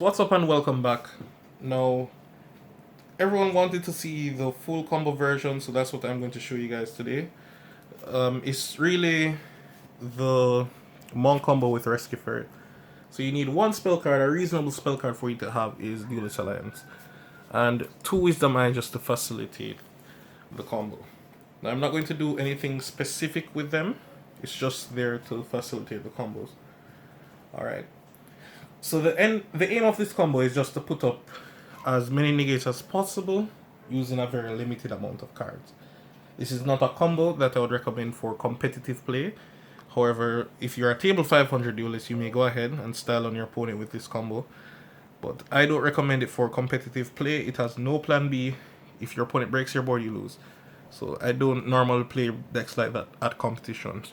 What's up and welcome back. Now, everyone wanted to see the full combo version, so that's what I'm going to show you guys today. It's really the Monk combo with Rescue Ferret. So you need one spell card. A reasonable spell card for you to have is Duelist Alliance, and two Wisdom Eyes just to facilitate the combo. Now I'm not going to do anything specific with them. It's just there to facilitate the combos. All right. So the aim of this combo is just to put up as many negates as possible using a very limited amount of cards. This is not a combo that I would recommend for competitive play. However, if you're a table 500 duelist, you may go ahead and style on your opponent with this combo. But I don't recommend it for competitive play. It has no plan B. If your opponent breaks your board, you lose. So I don't normally play decks like that at competitions.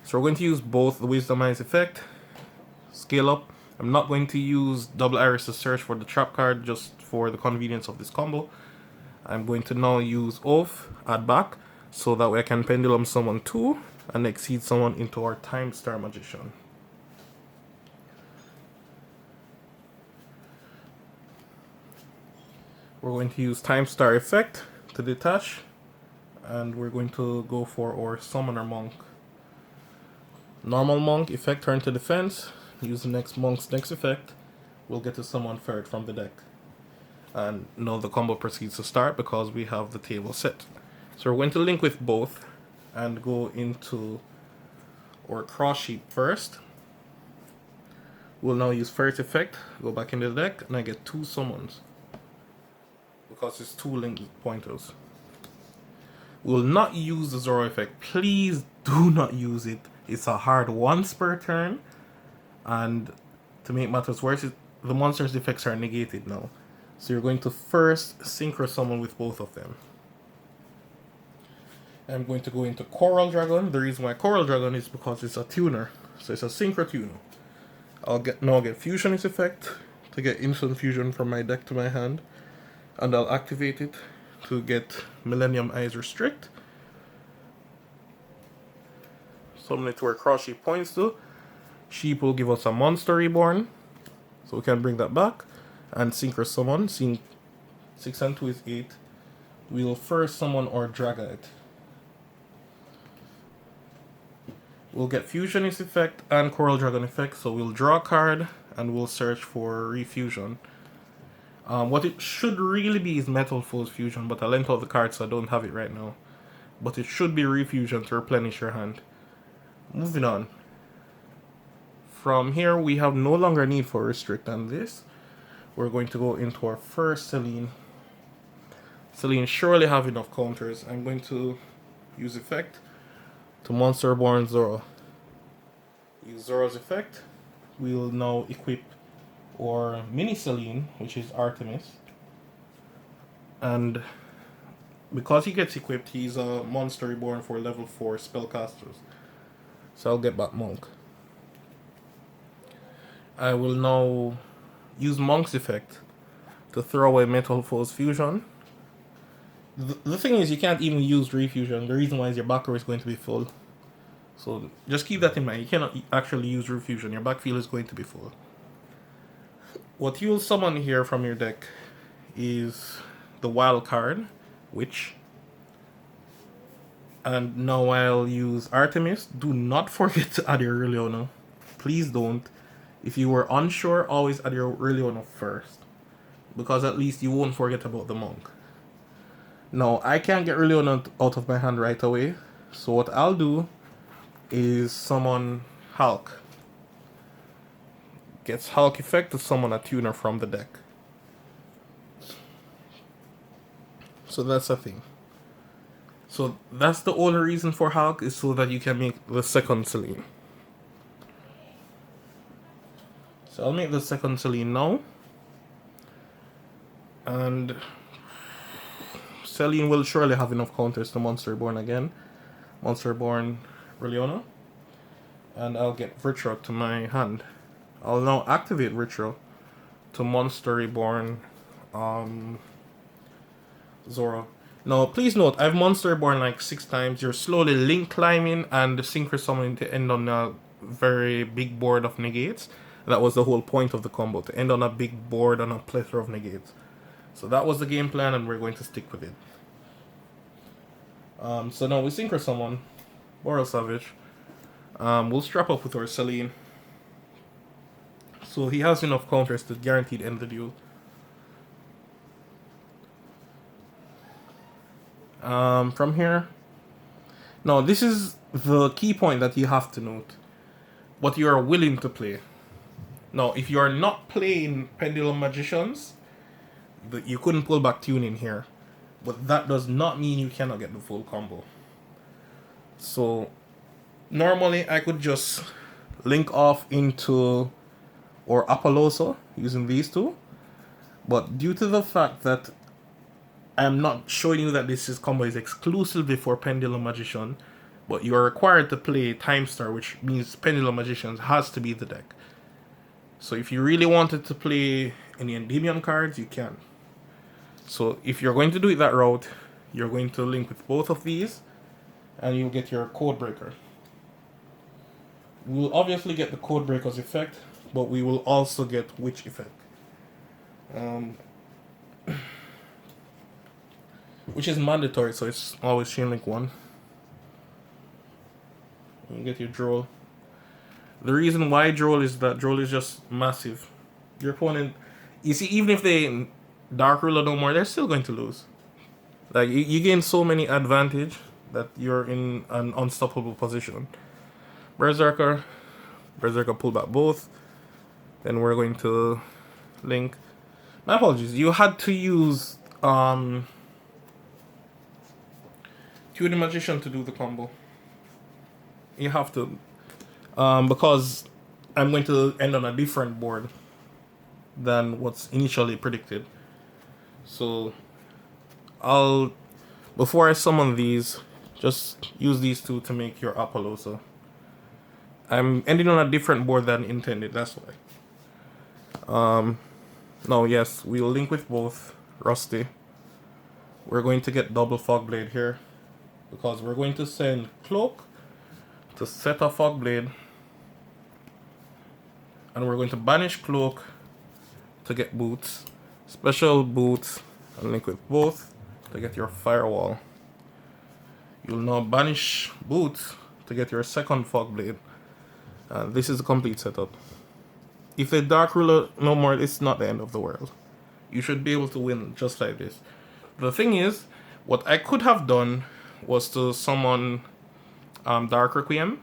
So we're going to use both the Wisdom Eyes effect, scale up. I'm not going to use double iris to search for the trap card just for the convenience of this combo. I'm going to now use Oath, add back, so that way I can pendulum someone 2 and exceed someone into our Time Star Magician. We're going to use Time Star effect to detach, and we're going to go for our Summoner Monk. Normal Monk effect, turn to defense. Use the next Monk's next effect. We'll get to summon Ferret from the deck. And now the combo proceeds to start because we have the table set. So we're going to link with both and go into our cross sheet first. We'll now use Ferret effect, go back into the deck, and I get 2 summons because it's 2 linked pointers. We'll not use the Zoro effect. Please do not use it. It's a hard once per turn. And to make matters worse, the monster's effects are negated now. So you're going to first synchro summon with both of them. I'm going to go into Coral Dragon. The reason why Coral Dragon is because it's a tuner. So it's a synchro tuner. I'll get Fusionist effect to get instant fusion from my deck to my hand. And I'll activate it to get Millennium Eyes Restrict. Summon it to where cross sheep points to. Sheep will give us a Monster Reborn, so we can bring that back and synchro summon. 6 and 2 is 8. We'll first summon our Dragite. We'll get Fusionist effect and Coral Dragon effect, so we'll draw a card and we'll search for Refusion. What it should really be is Metal Foes Fusion, but I lent out the card so I don't have it right now. But it should be Refusion to replenish your hand. Moving on. From here, we have no longer need for restrict on this. We're going to go into our first Celine. Celine surely have enough counters. I'm going to use effect to Monster Born Zoro. Use Zoro's effect. We'll now equip our mini Celine, which is Artemis. And because he gets equipped, he's a Monster Reborn for level 4 spellcasters. So I'll get back Monk. I will now use Monk's effect to throw away Metal Foes Fusion. The thing is, you can't even use Refusion. The reason why is your back row is going to be full. So just keep that in mind. You cannot actually use Refusion. Your backfield is going to be full. What you'll summon here from your deck is the wild card, Witch. And now I'll use Artemis. Do not forget to add your Reliona. Please don't. If you were unsure, always add your Reliona first, because at least you won't forget about the Monk. Now, I can't get Reliona out of my hand right away, so what I'll do is summon Hulk. Gets Hulk effect to summon a tuner from the deck. So that's the thing. So that's the only reason for Hulk, is so that you can make the second Celine. So I'll make the second Celine now. And Celine will surely have enough counters to Monster Reborn again. Monster Reborn Reliona. And I'll get Retro to my hand. I'll now activate Retro to Monster Reborn Zoro. Now, please note, I've Monster Reborn like 6 times. You're slowly link climbing and synchro summoning to end on a very big board of negates. That was the whole point of the combo, to end on a big board on a plethora of negates. So that was the game plan, and we're going to stick with it. So now we synchro summon Boral Savage. We'll strap up with our Celine. So he has enough counters to guaranteed end the duel. From here, now this is the key point that you have to note. What you are willing to play. Now, if you are not playing Pendulum Magicians, you couldn't pull back tuning here. But that does not mean you cannot get the full combo. So, normally I could just link off into or Apolloso using these two. But due to the fact that I am not showing you that this combo is exclusively for Pendulum Magician, but you are required to play Time Star, which means Pendulum Magicians has to be the deck. So if you really wanted to play any Endymion cards, you can. So if you're going to do it that route, you're going to link with both of these, and you'll get your Codebreaker. We'll obviously get the Codebreaker's effect, but we will also get Witch effect. Which is mandatory, so it's always chain link 1. You get your Droll. The reason why Droll is that Droll is just massive. Your opponent, you see, even if they Dark Ruler no more, they're still going to lose. Like, you gain so many advantage that you're in an unstoppable position. Berserker pull back both. Then we're going to link. My apologies, you had to use Tuning Magician to do the combo. You have to. Because I'm going to end on a different board than what's initially predicted. So before I summon these, just use these two to make your Apolloso. I'm ending on a different board than intended, that's why. No, yes, we'll link with both. Rusty. We're going to get double Fogblade here, because we're going to send Cloak to set a Fogblade, and we're going to banish Cloak to get Boots. Special Boots, and link with both to get your Firewall. You'll now banish Boots to get your second Fogblade. This is a complete setup. If they Dark Ruler no more, it's not the end of the world. You should be able to win just like this. The thing is, what I could have done was to summon Dark Requiem.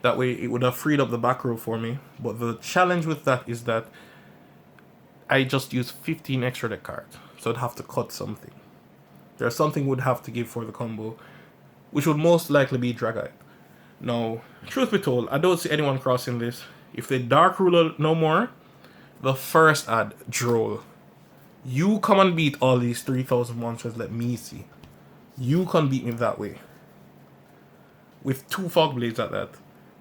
That way it would have freed up the back row for me. But the challenge with that is that I just used 15 extra deck cards. So I'd have to cut something. There's something would have to give for the combo, which would most likely be Dragite. Now, truth be told, I don't see anyone crossing this. If they Dark Ruler no more, the first ad, Droll. You come and beat all these 3,000 monsters, let me see. You can beat me that way. With 2 Fogblades at that.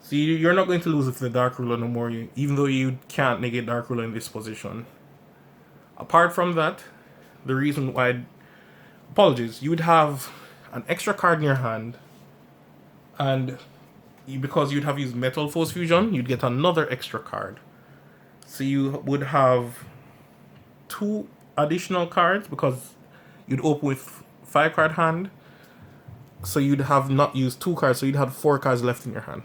See, you're not going to lose if the Dark Ruler no more, even though you can't negate Dark Ruler in this position. Apart from that, the reason why... Apologies, you would have an extra card in your hand, and because you'd have used Metal Force Fusion, you'd get another extra card. So you would have 2 additional cards, because you'd open with 5 card hand. So you'd have not used 2 cards, so you'd have 4 cards left in your hand.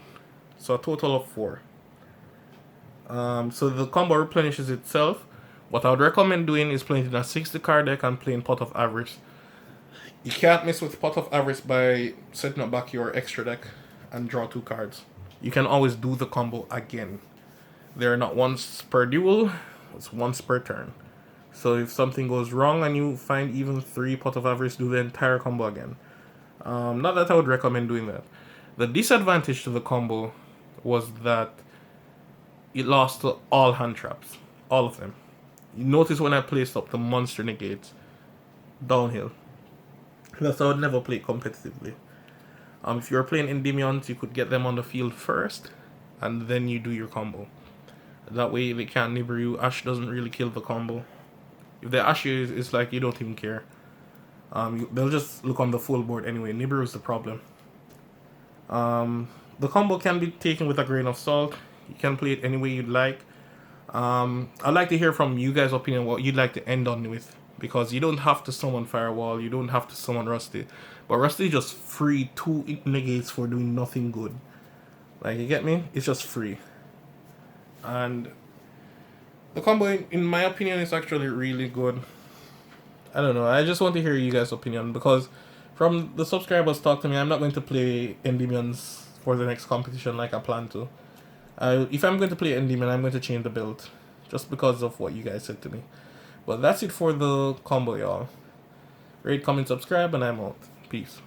So a total of 4. So the combo replenishes itself. What I would recommend doing is playing in a 60 card deck and playing Pot of Avarice. You can't mess with Pot of Avarice by setting up back your extra deck and draw 2 cards. You can always do the combo again. They're not once per duel, it's once per turn. So if something goes wrong and you find even 3 Pot of Avarice, do the entire combo again. Not that I would recommend doing that. The disadvantage to the combo was that it lost to all hand traps. All of them. You notice when I placed up the monster negates, downhill. That's how I would never play competitively. If you're playing Endymions, you could get them on the field first, and then you do your combo. That way they can't nibber you. Ash doesn't really kill the combo. If they Ash you, it's like you don't even care. They'll just look on the full board anyway. Nibber is the problem. The combo can be taken with a grain of salt. You can play it any way you'd like. I'd like to hear from you guys' opinion what you'd like to end on with, because you don't have to summon Firewall, you don't have to summon Rusty, but Rusty just free 2 negates for doing nothing good. Like, you get me? It's just free. And the combo, in my opinion, is actually really good. I don't know, I just want to hear you guys' opinion, because from the subscribers talk to me, I'm not going to play Endymions for the next competition like I plan to. If I'm going to play Endymion, I'm going to change the build, just because of what you guys said to me. But that's it for the combo, y'all. Rate, comment, subscribe, and I'm out. Peace.